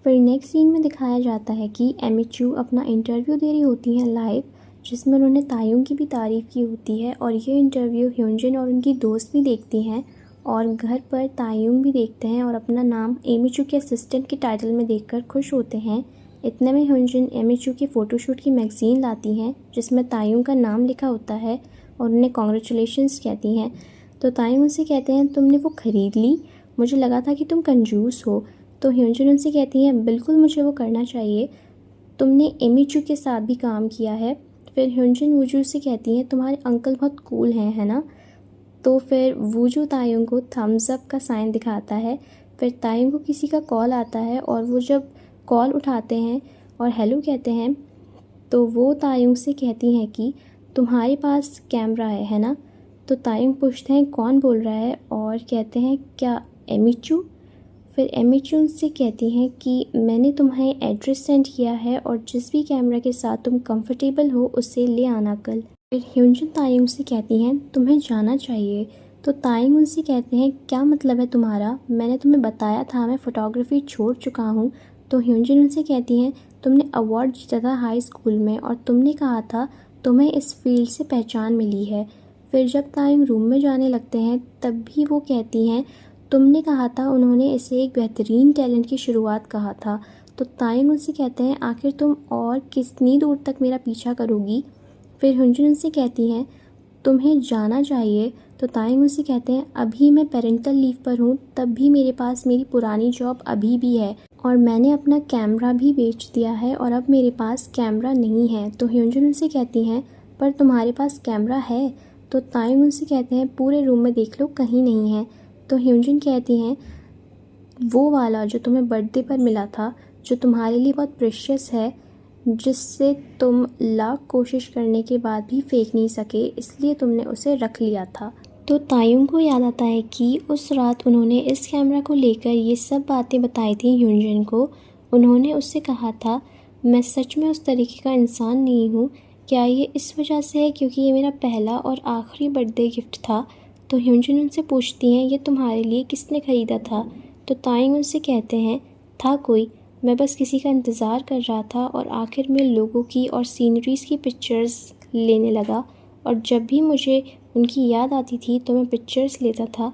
फिर next scene में दिखाया जाता है कि एमी चू अपना इंटरव्यू दे रही होती हैं लाइव, जिसमें उन्होंने तायुंग की भी तारीफ़ की होती है और ये इंटरव्यू ह्योंजिन और उनकी दोस्त भी देखती हैं और घर पर तायुंग भी देखते हैं और अपना नाम एमी चू के असिस्टेंट के टाइटल में देखकर खुश होते हैं। इतने में ह्योंजिन एमी चू की फ़ोटोशूट की मैगज़ीन लाती हैं जिसमें तायुंग का नाम लिखा होता है और उन्हें कॉन्ग्रेचुलेशंस कहती हैं। तो तायुंग उनसे कहते हैं, तुमने वो ख़रीद ली, मुझे लगा था कि तुम कंजूस हो। तो ह्योंजिन उनसे कहती हैं, बिल्कुल मुझे वो करना चाहिए, तुमने एमी चू के साथ भी काम किया है। फिर ह्योंजिन वूजू से कहती हैं, तुम्हारे अंकल बहुत कूल हैं, है ना। तो फिर वूजू तायुंग को थम्स अप का साइन दिखाता है। फिर तायुंग को किसी का कॉल आता है और वो जब कॉल उठाते हैं और हेलो कहते हैं तो वो तायुंग से कहती हैं कि तुम्हारे पास कैमरा है ना। तो तायुंग पूछते हैं कौन बोल रहा है और कहते हैं क्या एमी चू। फिर एमी चू उनसे कहती हैं कि मैंने तुम्हें एड्रेस सेंड किया है और जिस भी कैमरा के साथ तुम कंफर्टेबल हो उसे ले आना कल। फिर ह्योंजिन तायुंग से कहती हैं तुम्हें जाना चाहिए। तो तायुंग उनसे कहते हैं क्या मतलब है तुम्हारा, मैंने तुम्हें बताया था मैं फ़ोटोग्राफी छोड़ चुका हूँ। तो ह्योंजिन उनसे कहती हैं तुमने अवार्ड जीता था हाई स्कूल में और तुमने कहा था तुम्हें इस फील्ड से पहचान मिली है। फिर जब तायुंग रूम में जाने लगते हैं तब भी वो कहती हैं तुमने कहा था उन्होंने इसे एक बेहतरीन टैलेंट की शुरुआत कहा था। तो तायुंग उनसे कहते हैं आखिर तुम और कितनी दूर तक मेरा पीछा करोगी। फिर ह्योंजिन उनसे कहती हैं तुम्हें जाना चाहिए। तो तायुंग उनसे कहते हैं अभी मैं पेरेंटल लीव पर हूँ, तब भी मेरे पास मेरी पुरानी जॉब अभी भी है और मैंने अपना कैमरा भी बेच दिया है और अब मेरे पास कैमरा नहीं है। तो ह्योंजिन उनसे कहती हैं पर तुम्हारे पास कैमरा है। तो तायुंग उनसे कहते हैं पूरे रूम में देख लो, कहीं नहीं है। तो ह्योंजिन कहती हैं वो वाला जो तुम्हें बर्थडे पर मिला था, जो तुम्हारे लिए बहुत प्रेशियस है, जिससे तुम लाख कोशिश करने के बाद भी फेंक नहीं सके, इसलिए तुमने उसे रख लिया था। तो तायुंग को याद आता है कि उस रात उन्होंने इस कैमरा को लेकर ये सब बातें बताई थी ह्योंजिन को। उन्होंने उससे कहा था मैं सच में उस तरीके का इंसान नहीं हूँ, क्या ये इस वजह से है क्योंकि ये मेरा पहला और आखिरी बर्थडे गिफ्ट था। तो ह्योंजिन उनसे पूछती हैं ये तुम्हारे लिए किसने ख़रीदा था। तो तायुंग उनसे कहते हैं था कोई, मैं बस किसी का इंतज़ार कर रहा था और आखिर में लोगों की और सीनरीज़ की पिक्चर्स लेने लगा और जब भी मुझे उनकी याद आती थी तो मैं पिक्चर्स लेता था,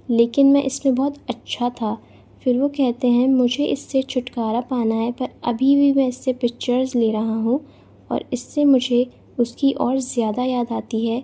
लेकिन मैं इसमें बहुत अच्छा था। फिर वो कहते हैं मुझे इससे छुटकारा पाना है पर अभी भी मैं इससे पिक्चर्स ले रहा हूँ और इससे मुझे उसकी और ज़्यादा याद आती है,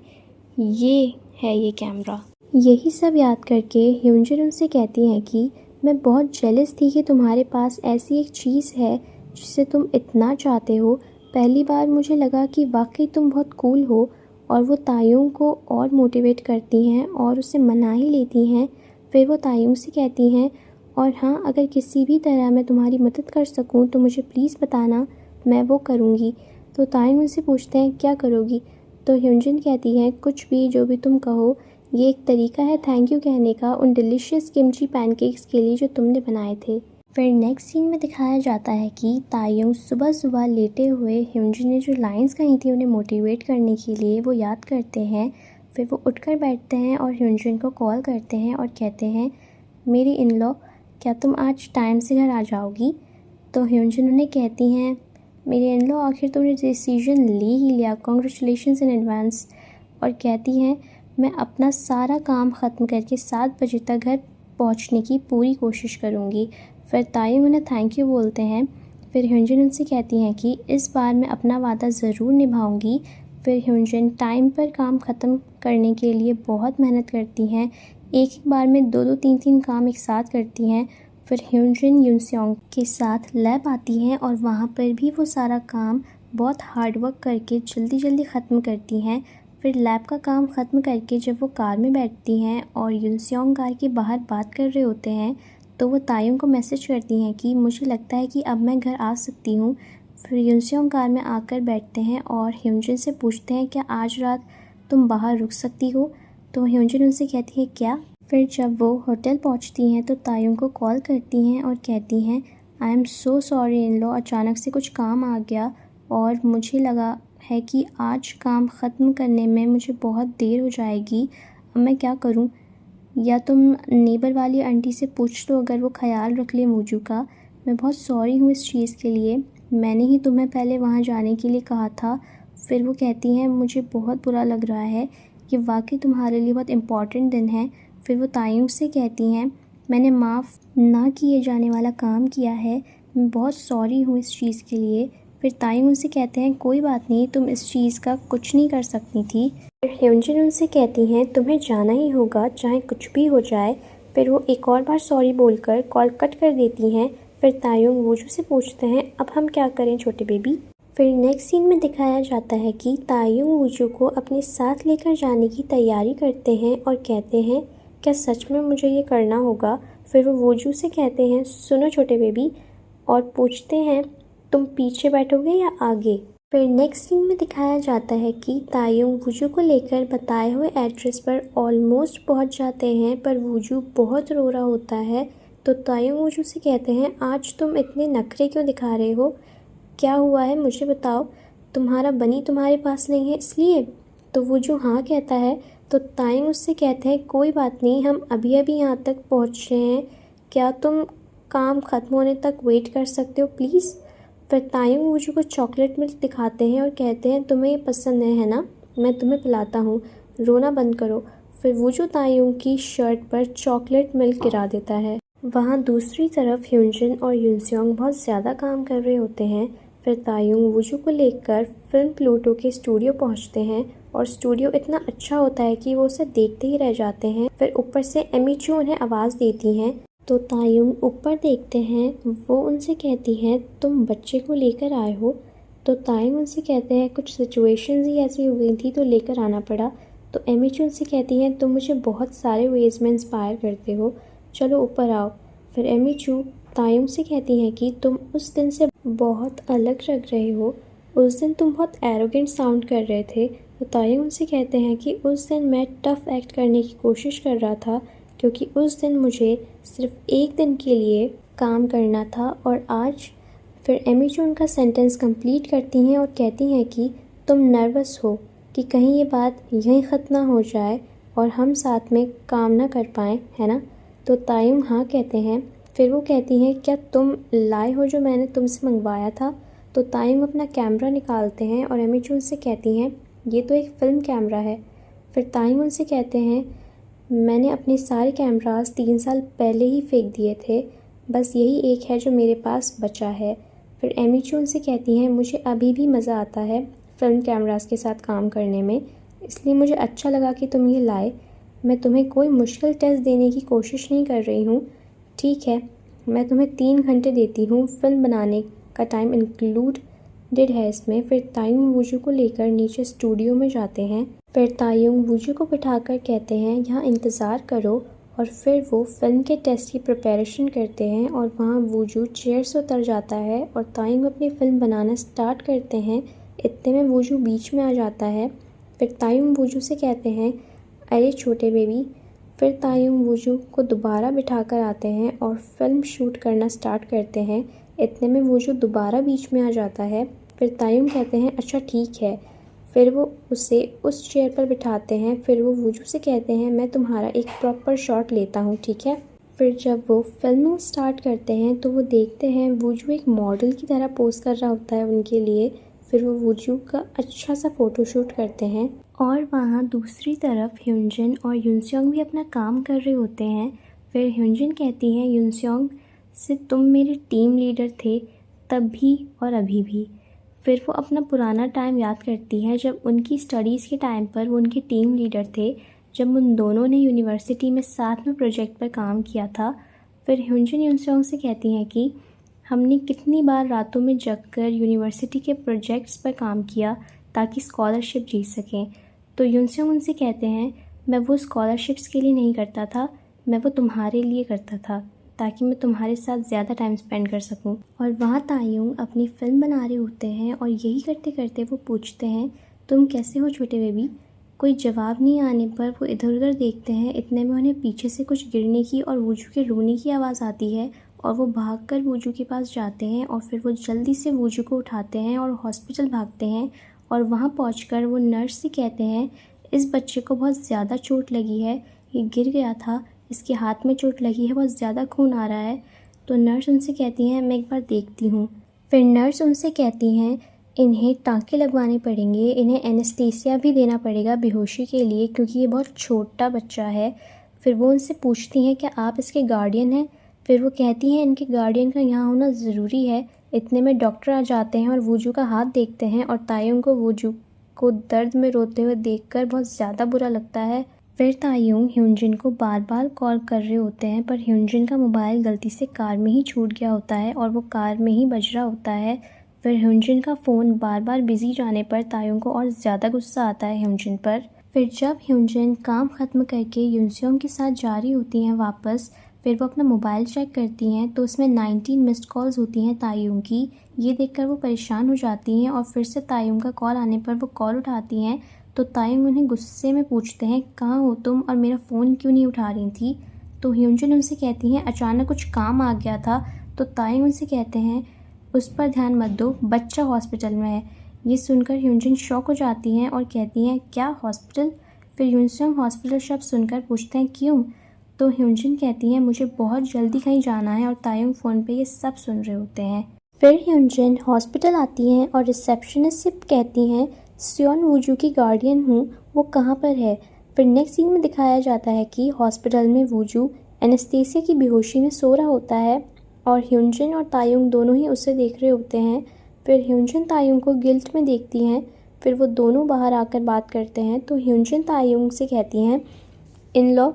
ये है ये कैमरा। यही सब याद करके ह्योंजिन उनसे कहती हैं कि मैं बहुत जेलस थी कि तुम्हारे पास ऐसी एक चीज़ है जिसे तुम इतना चाहते हो। पहली बार मुझे लगा कि वाकई तुम बहुत कूल हो। और वो तायुंग को और मोटिवेट करती हैं और उसे मना ही लेती हैं। फिर वो तायुंग से कहती हैं और हाँ, अगर किसी भी तरह मैं तुम्हारी मदद कर सकूं तो मुझे प्लीज़ बताना, मैं वो करूँगी। तो तायुंग उनसे पूछते हैं क्या करोगी। तो ह्योंजिन कहती हैं कुछ भी, जो भी तुम कहो। ये एक तरीका है थैंक यू कहने का उन डिलीशियस किमची पैनकेक्स के लिए जो तुमने बनाए थे। फिर नेक्स्ट सीन में दिखाया जाता है कि तायुंग सुबह सुबह लेटे हुए ह्योंजिन ने जो लाइंस कही थी उन्हें मोटिवेट करने के लिए वो याद करते हैं। फिर वो उठकर बैठते हैं और ह्योंजिन को कॉल करते हैं और कहते हैं मेरी इन लॉ, क्या तुम आज टाइम से घर आ जाओगी। तो ह्योंजिन उन्हें कहती हैं मेरी इन लॉ, आखिर तुमने डिसीजन ले ही लिया, कॉन्ग्रेचुलेशंस इन एडवांस। और कहती हैं मैं अपना सारा काम ख़त्म करके 7 बजे तक घर पहुंचने की पूरी कोशिश करूंगी। फिर तायुंग उन्हें थैंक यू बोलते हैं। फिर ह्योंजिन उनसे कहती हैं कि इस बार मैं अपना वादा ज़रूर निभाऊंगी। फिर ह्योंजिन टाइम पर काम ख़त्म करने के लिए बहुत मेहनत करती हैं, एक बार में 2-2 3-3 काम एक साथ करती हैं। फिर ह्योंजिन यूनस्योंग के साथ लैब आती हैं और वहाँ पर भी वो सारा काम बहुत हार्ड वर्क करके जल्दी जल्दी ख़त्म करती हैं। फिर लैब का काम ख़त्म करके जब वो कार में बैठती हैं और यूनस्योंग कार के बाहर बात कर रहे होते हैं तो वो तायुंग को मैसेज करती हैं कि मुझे लगता है कि अब मैं घर आ सकती हूँ। फिर यूनस्योंग कार में आकर बैठते हैं और ह्योंजिन से पूछते हैं क्या आज रात तुम बाहर रुक सकती हो। तो ह्योंजिन उनसे कहती है क्या। फिर जब वो होटल पहुँचती हैं तो तायुंग को कॉल करती हैं और कहती हैं I am so sorry in law, अचानक से कुछ काम आ गया और मुझे लगा है कि आज काम ख़त्म करने में मुझे बहुत देर हो जाएगी, अब मैं क्या करूं। या तुम नेबर वाली आंटी से पूछ लो, अगर वो ख्याल रख ले मूजू का, मैं बहुत सॉरी हूँ इस चीज़ के लिए, मैंने ही तुम्हें पहले वहाँ जाने के लिए कहा था। फिर वो कहती हैं मुझे बहुत बुरा लग रहा है, ये वाकई तुम्हारे लिए बहुत इम्पॉर्टेंट दिन है। फिर वो तायुंग से कहती हैं मैंने माफ़ ना किए जाने वाला काम किया है, मैं बहुत सॉरी हूँ इस चीज़ के लिए। फिर तायुंग उनसे कहते हैं कोई बात नहीं, तुम इस चीज़ का कुछ नहीं कर सकती थी। फिर ह्योंजिन उनसे कहती हैं तुम्हें जाना ही होगा चाहे कुछ भी हो जाए। फिर वो एक और बार सॉरी बोलकर कॉल कट कर देती हैं। फिर तायुंग वूजू से पूछते हैं अब हम क्या करें छोटे बेबी। फिर नेक्स्ट सीन में दिखाया जाता है कि तायुंग वूजू को अपने साथ लेकर जाने की तैयारी करते हैं और कहते हैं क्या सच में मुझे ये करना होगा। फिर वो वूजू से कहते हैं सुनो छोटे बेबी, और पूछते हैं तुम पीछे बैठोगे या आगे। फिर नेक्स्ट सीन में दिखाया जाता है कि तायुंग वूजू को लेकर बताए हुए एड्रेस पर ऑलमोस्ट पहुंच जाते हैं, पर वूजू बहुत रो रहा होता है। तो तायुंग वूजू से कहते हैं आज तुम इतने नखरे क्यों दिखा रहे हो, क्या हुआ है मुझे बताओ, तुम्हारा बनी तुम्हारे पास नहीं है इसलिए। तो वूजू हाँ कहता है। तो तायुंग उससे कहते हैं कोई बात नहीं, हम अभी अभी यहाँ तक पहुँचे हैं, क्या तुम काम ख़त्म होने तक वेट कर सकते हो प्लीज़। फिर तायुंग वूजू को चॉकलेट मिल्क दिखाते हैं और कहते हैं तुम्हें ये पसंद है ना, मैं तुम्हें पिलाता हूँ, रोना बंद करो। फिर वूजू तायुंग की शर्ट पर चॉकलेट मिल्क गिरा देता है। वहाँ दूसरी तरफ ह्योंजिन और यूनसेओंग बहुत ज़्यादा काम कर रहे होते हैं। फिर तायुंग वूजू को लेकर फिल्म प्लूटो के स्टूडियो पहुँचते हैं और स्टूडियो इतना अच्छा होता है कि वो उसे देखते ही रह जाते हैं। फिर ऊपर से एमी चू उन्हें आवाज़ देती हैं। तो तायुंग ऊपर देखते हैं, वो उनसे कहती हैं तुम बच्चे को लेकर आए हो। तो तायुंग उनसे कहते हैं कुछ सिचुएशंस ही ऐसी हो गई थी तो लेकर आना पड़ा। तो एमी चू उनसे कहती हैं तुम मुझे बहुत सारे वेज में इंस्पायर करते हो, चलो ऊपर आओ। फिर एमी चू तायुंग से कहती हैं कि तुम उस दिन से बहुत अलग लग रहे हो, उस दिन तुम बहुत एरोगेंट साउंड कर रहे थे। तो तायुंग उनसे कहते हैं कि उस दिन मैं टफ़ एक्ट करने की कोशिश कर रहा था, क्योंकि उस दिन मुझे सिर्फ एक दिन के लिए काम करना था और आज। फिर एमी चू उनका सेंटेंस कंप्लीट करती हैं और कहती हैं कि तुम नर्वस हो कि कहीं ये बात यहीं ख़त्म ना हो जाए और हम साथ में काम ना कर पाएँ, है ना। तो तायुंग हाँ कहते हैं। फिर वो कहती हैं क्या तुम लाए हो जो मैंने तुमसे मंगवाया था। तो तायुंग अपना कैमरा निकालते हैं और एमी चू उनसे कहती हैं ये तो एक फ़िल्म कैमरा है। फिर तायुंग उनसे कहते हैं मैंने अपने सारे कैमरास 3 साल पहले ही फेंक दिए थे, बस यही एक है जो मेरे पास बचा है। फिर एमी चू उनसे कहती हैं मुझे अभी भी मज़ा आता है फ़िल्म कैमरास के साथ काम करने में, इसलिए मुझे अच्छा लगा कि तुम ये लाए। मैं तुम्हें कोई मुश्किल टेस्ट देने की कोशिश नहीं कर रही हूँ, ठीक है। मैं तुम्हें 3 घंटे देती हूँ, फ़िल्म बनाने का टाइम इंक्लूडेड है इसमें। फिर तायुंग वूजू को लेकर नीचे स्टूडियो में जाते हैं। फिर तायुंग वूजू को बिठाकर कहते हैं यहाँ इंतज़ार करो, और फिर वो फिल्म के टेस्ट की प्रिपरेशन करते हैं और वहाँ वूजू चेयर से उतर जाता है और तायुंग अपनी फ़िल्म बनाना स्टार्ट करते हैं। इतने में वूजू बीच में आ जाता है। फिर तायुंग वूजू से कहते हैं अरे छोटे बेबी। फिर तायुंग वूजू को दोबारा बिठाकर आते हैं और फिल्म शूट करना स्टार्ट करते हैं। इतने में वूजू दोबारा बीच में आ जाता है। फिर तायुंग कहते हैं अच्छा ठीक है। फिर वो उसे उस चेयर पर बिठाते हैं। फिर वो वूजू से कहते हैं मैं तुम्हारा एक प्रॉपर शॉट लेता हूँ, ठीक है। फिर जब वो फिल्मिंग स्टार्ट करते हैं तो वो देखते हैं वूजू एक मॉडल की तरह पोज कर रहा होता है उनके लिए। फिर वो वूजू का अच्छा सा फ़ोटोशूट करते हैं और वहाँ दूसरी तरफ ह्योंजिन और यूनसेओंग भी अपना काम कर रहे होते हैं। फिर ह्योंजिन कहती हैं यूनसेओंग से तुम मेरे टीम लीडर थे तब भी और अभी भी। फिर वो अपना पुराना टाइम याद करती हैं जब उनकी स्टडीज़ के टाइम पर वो उनके टीम लीडर थे, जब उन दोनों ने यूनिवर्सिटी में साथ में प्रोजेक्ट पर काम किया था। फिर ह्योंजिन यूनसेओंग से कहती हैं कि हमने कितनी बार रातों में जगकर यूनिवर्सिटी के प्रोजेक्ट्स पर काम किया ताकि स्कॉलरशिप जीत सकें। तो यूनसेओंग उनसे कहते हैं मैं वो स्कॉलरशिप्स के लिए नहीं करता था, मैं वो तुम्हारे लिए करता था ताकि मैं तुम्हारे साथ ज़्यादा टाइम स्पेंड कर सकूं। और वहाँ तायुंग अपनी फ़िल्म बना रहे होते हैं और यही करते करते वो पूछते हैं तुम कैसे हो छोटे बेबी। कोई जवाब नहीं आने पर वो इधर उधर देखते हैं। इतने में उन्हें पीछे से कुछ गिरने की और वूजू के रोने की आवाज़ आती है और वो भागकर वूजू के पास जाते हैं और फिर वो जल्दी से वूजू को उठाते हैं और हॉस्पिटल भागते हैं। और वहाँ पहुँचकर वो नर्स से कहते हैं इस बच्चे को बहुत ज़्यादा चोट लगी है, ये गिर गया था, इसके हाथ में चोट लगी है, बहुत ज़्यादा खून आ रहा है। तो नर्स उनसे कहती हैं मैं एक बार देखती हूँ। फिर नर्स उनसे कहती हैं इन्हें टाँके लगवाने पड़ेंगे, इन्हें एनेस्थीसिया भी देना पड़ेगा बेहोशी के लिए, क्योंकि ये बहुत छोटा बच्चा है। फिर वो उनसे पूछती हैं क्या आप इसके गार्डियन हैं? फिर वो कहती हैं इनके गार्डियन का यहाँ होना ज़रूरी है। इतने में डॉक्टर आ जाते हैं और वूजू का हाथ देखते हैं और तायुंग को वूजू को दर्द में रोते हुए देखकर बहुत ज़्यादा बुरा लगता है। फिर तायुंग ह्योंजिन को बार बार कॉल कर रहे होते हैं, पर ह्योंजिन का मोबाइल गलती से कार में ही छूट गया होता है और वो कार में ही बज रहा होता है। फिर ह्योंजिन का फ़ोन बार बार बिजी जाने पर तायुंग को और ज़्यादा गुस्सा आता है ह्योंजिन पर। फिर जब ह्योंजिन काम ख़त्म करके यूनसेयोंग के साथ जा रही होती हैं वापस, फिर वो अपना मोबाइल चेक करती हैं तो उसमें 19 मिस्ड कॉल्स होती हैं तायुंग की। ये देखकर वो परेशान हो जाती हैं और फिर से तायुंग का कॉल आने पर वो कॉल उठाती हैं तो तायुंग उन्हें गुस्से में पूछते हैं कहाँ हो तुम और मेरा फ़ोन क्यों नहीं उठा रही थी? तो ह्योंजिन उनसे कहती हैं अचानक कुछ काम आ गया था। तो तायुंग उनसे कहते हैं उस पर ध्यान मत दो, बच्चा हॉस्पिटल में है। ये सुनकर ह्योंजिन शॉक हो जाती हैं और कहती हैं क्या हॉस्पिटल? फिर यूनसेयोंग हॉस्पिटल शब्द सुनकर पूछते हैं क्यों? तो ह्योंजिन कहती हैं मुझे बहुत जल्दी कहीं जाना है और तायुंग फ़ोन पे ये सब सुन रहे होते हैं। फिर ह्योंजिन हॉस्पिटल आती हैं और रिसेप्शनिस्ट से कहती हैं सियोन वूजू की गार्डियन हूँ, वो कहाँ पर है? फिर नेक्स्ट सीन में दिखाया जाता है कि हॉस्पिटल में वूजू एनेस्थीसिया की बेहोशी में सो रहा होता है और ह्योंजिन और तायुंग दोनों ही उसे देख रहे होते हैं। फिर ह्योंजिन तायुंग को गिल्ट में देखती हैं। फिर वो दोनों बाहर आकर बात करते हैं तो ह्योंजिन तायुंग से कहती हैं इन लॉ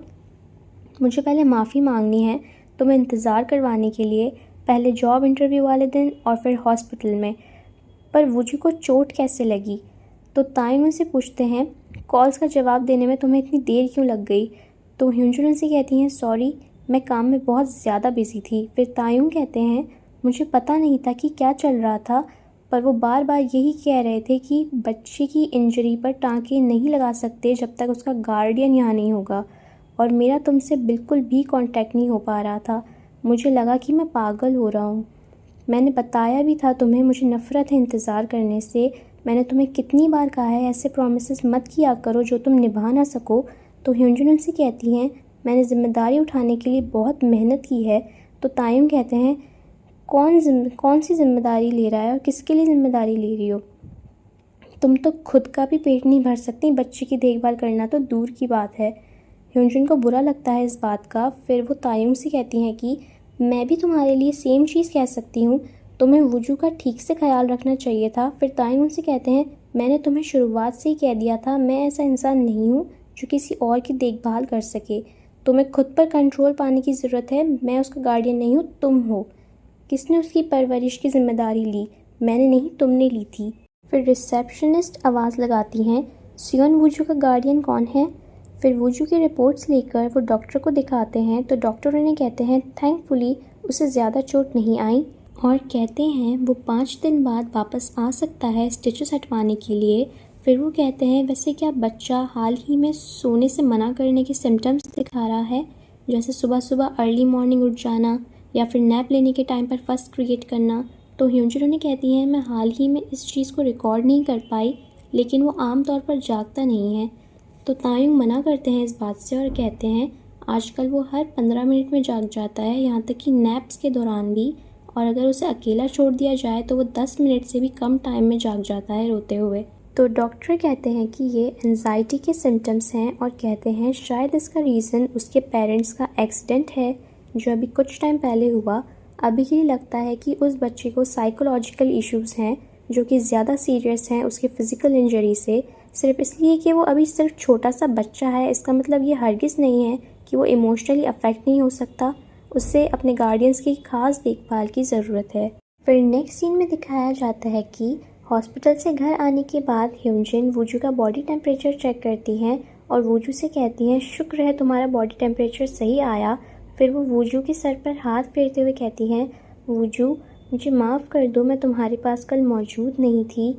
मुझे पहले माफ़ी मांगनी है तुम्हें इंतज़ार करवाने के लिए, पहले जॉब इंटरव्यू वाले दिन और फिर हॉस्पिटल में। पर वूजू को चोट कैसे लगी? तो तायुंग उनसे पूछते हैं कॉल्स का जवाब देने में तुम्हें इतनी देर क्यों लग गई? तो ह्योंजिन उनसे कहती हैं सॉरी, मैं काम में बहुत ज़्यादा बिजी थी। फिर तायुंग कहते हैं मुझे पता नहीं था कि क्या चल रहा था, पर वो बार बार यही कह रहे थे कि बच्चे की इंजरी पर टाँके नहीं लगा सकते जब तक उसका गार्डियन यहाँ नहीं होगा, और मेरा तुमसे बिल्कुल भी कांटेक्ट नहीं हो पा रहा था। मुझे लगा कि मैं पागल हो रहा हूँ। मैंने बताया भी था तुम्हें मुझे नफ़रत है इंतज़ार करने से। मैंने तुम्हें कितनी बार कहा है ऐसे प्रॉमिसेस मत किया करो जो तुम निभा ना सको। तो ह्योंजिन उनसे कहती हैं मैंने ज़िम्मेदारी उठाने के लिए बहुत मेहनत की है। तो तायुंग कहते हैं कौन सी ज़िम्मेदारी ले रहा है और किसके लिए ज़िम्मेदारी ले रही हो? तुम तो खुद का भी पेट नहीं भर सकती, बच्चे की देखभाल करना तो दूर की बात है। ह्योंजिन को बुरा लगता है इस बात का। फिर वो तायुंग से कहती हैं कि मैं भी तुम्हारे लिए सेम चीज़ कह सकती हूँ, तुम्हें वूजू का ठीक से ख्याल रखना चाहिए था। फिर तायुंग उनसे कहते हैं मैंने तुम्हें शुरुआत से ही कह दिया था मैं ऐसा इंसान नहीं हूँ जो किसी और की देखभाल कर सके। तुम्हें खुद पर कंट्रोल पाने की ज़रूरत है, मैं उसका गार्डियन नहीं हूँ, तुम हो। किसने उसकी परवरिश की जिम्मेदारी ली? मैंने नहीं, तुमने ली थी। फिर रिसेप्शनिस्ट आवाज़ लगाती हैं सियोन वूजू का गार्डियन कौन है? फिर वूजू की रिपोर्ट्स लेकर वो डॉक्टर को दिखाते हैं तो डॉक्टर उन्हें कहते हैं थैंकफुली उसे ज़्यादा चोट नहीं आई और कहते हैं वो 5 दिन बाद वापस आ सकता है स्टिचेस हटवाने के लिए। फिर वो कहते हैं वैसे क्या बच्चा हाल ही में सोने से मना करने के सिम्टम्स दिखा रहा है, जैसे सुबह सुबह अर्ली मॉर्निंग उठ जाना या फिर नैप लेने के टाइम पर फस क्रिएट करना? तो ह्योंजिन उन्हें कहती हैं मैं हाल ही में इस चीज़ को रिकॉर्ड नहीं कर पाई, लेकिन वो आम तौर पर जागता नहीं है। तो तायुंग मना करते हैं इस बात से और कहते हैं आजकल वो हर 15 मिनट में जाग जाता है, यहाँ तक कि नैप्स के दौरान भी, और अगर उसे अकेला छोड़ दिया जाए तो वो 10 मिनट से भी कम टाइम में जाग जाता है रोते हुए। तो डॉक्टर कहते हैं कि ये एंजाइटी के सिम्टम्स हैं और कहते हैं शायद इसका रीज़न उसके पेरेंट्स का एक्सीडेंट है जो अभी कुछ टाइम पहले हुआ। अभी ये लगता है कि उस बच्चे को साइकोलॉजिकल इश्यूज़ हैं जो कि ज़्यादा सीरियस हैं उसके फ़िज़िकल इंजरी से। सिर्फ इसलिए कि वो अभी सिर्फ छोटा सा बच्चा है, इसका मतलब ये हरगिज़ नहीं है कि वो इमोशनली अफेक्ट नहीं हो सकता। उससे अपने गार्डियंस की खास देखभाल की ज़रूरत है। फिर नेक्स्ट सीन में दिखाया जाता है कि हॉस्पिटल से घर आने के बाद ह्योंजिन वूजू का बॉडी टेम्परेचर चेक करती हैं और वूजू से कहती हैं शुक्र है तुम्हारा बॉडी टेम्परेचर सही आया। फिर वो वूजू के सर पर हाथ फेरते हुए कहती हैं वूजू मुझे माफ़ कर दो, मैं तुम्हारे पास कल मौजूद नहीं थी।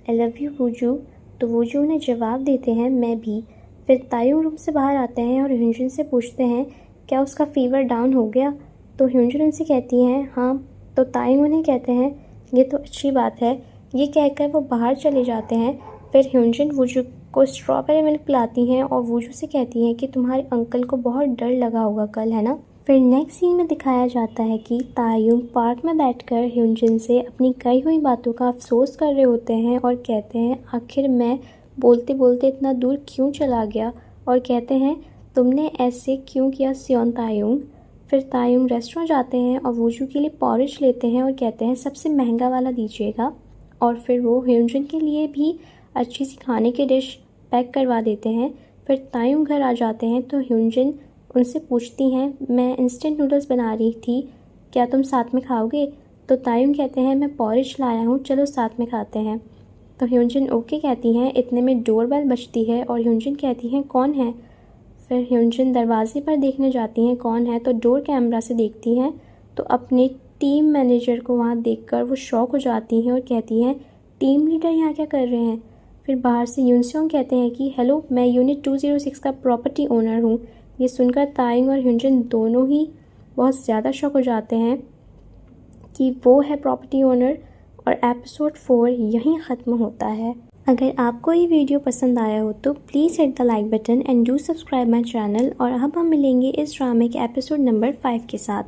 आई लव यू वूजू। तो वूजू उन्हें जवाब देते हैं मैं भी। फिर तायुंग रूम से बाहर आते हैं और ह्योंजिन से पूछते हैं क्या उसका फ़ीवर डाउन हो गया? तो ह्योंजिन उनसे कहती हैं हाँ। तो तायुंग उन्हें कहते हैं ये तो अच्छी बात है। ये कहकर वो बाहर चले जाते हैं। फिर ह्योंजिन वूजू को स्ट्रॉबेरी मिल्क पिलाती हैं और वूजू से कहती हैं कि तुम्हारे अंकल को बहुत डर लगा होगा कल, है ना? फिर नेक्स्ट सीन में दिखाया जाता है कि तायुंग पार्क में बैठकर ह्यूनजिन से अपनी कही हुई बातों का अफसोस कर रहे होते हैं और कहते हैं आखिर मैं बोलते बोलते इतना दूर क्यों चला गया, और कहते हैं तुमने ऐसे क्यों किया सियोन तायुंग। फिर तायुंग रेस्टोरेंट जाते हैं और वूजू के लिए पॉरिज लेते हैं और कहते हैं सबसे महंगा वाला दीजिएगा, और फिर वो ह्यूनजिन के लिए भी अच्छी सी खाने की डिश पैक करवा देते हैं। फिर तायुंग घर आ जाते हैं तो ह्यूनजिन उनसे पूछती हैं मैं इंस्टेंट नूडल्स बना रही थी, क्या तुम साथ में खाओगे। तो तायुंग कहते हैं मैं पॉरिज लाया हूँ, चलो साथ में खाते हैं। तो ह्यूनजिन ओके कहती हैं। इतने में डोरबेल बजती है और ह्यूनजिन कहती हैं कौन है। फिर ह्यूनजिन दरवाजे पर देखने जाती हैं कौन है, तो डोर कैमरा से देखती हैं तो अपने टीम मैनेजर को वहाँ देखकर वो शॉक हो जाती हैं और कहती हैं टीम लीडर यहाँ क्या कर रहे हैं। फिर बाहर से यूनसेओंग कहते हैं कि हेलो, मैं यूनिट 206 का प्रॉपर्टी ओनर हूँ। ये सुनकर तायुंग और ह्यूनजिन दोनों ही बहुत ज़्यादा शॉक हो जाते हैं कि वो है प्रॉपर्टी ओनर, और एपिसोड 4 यहीं ख़त्म होता है। अगर आपको ये वीडियो पसंद आया हो तो please hit the like button and do subscribe my channel. और अब हम मिलेंगे इस ड्रामे के एपिसोड नंबर 5 के साथ।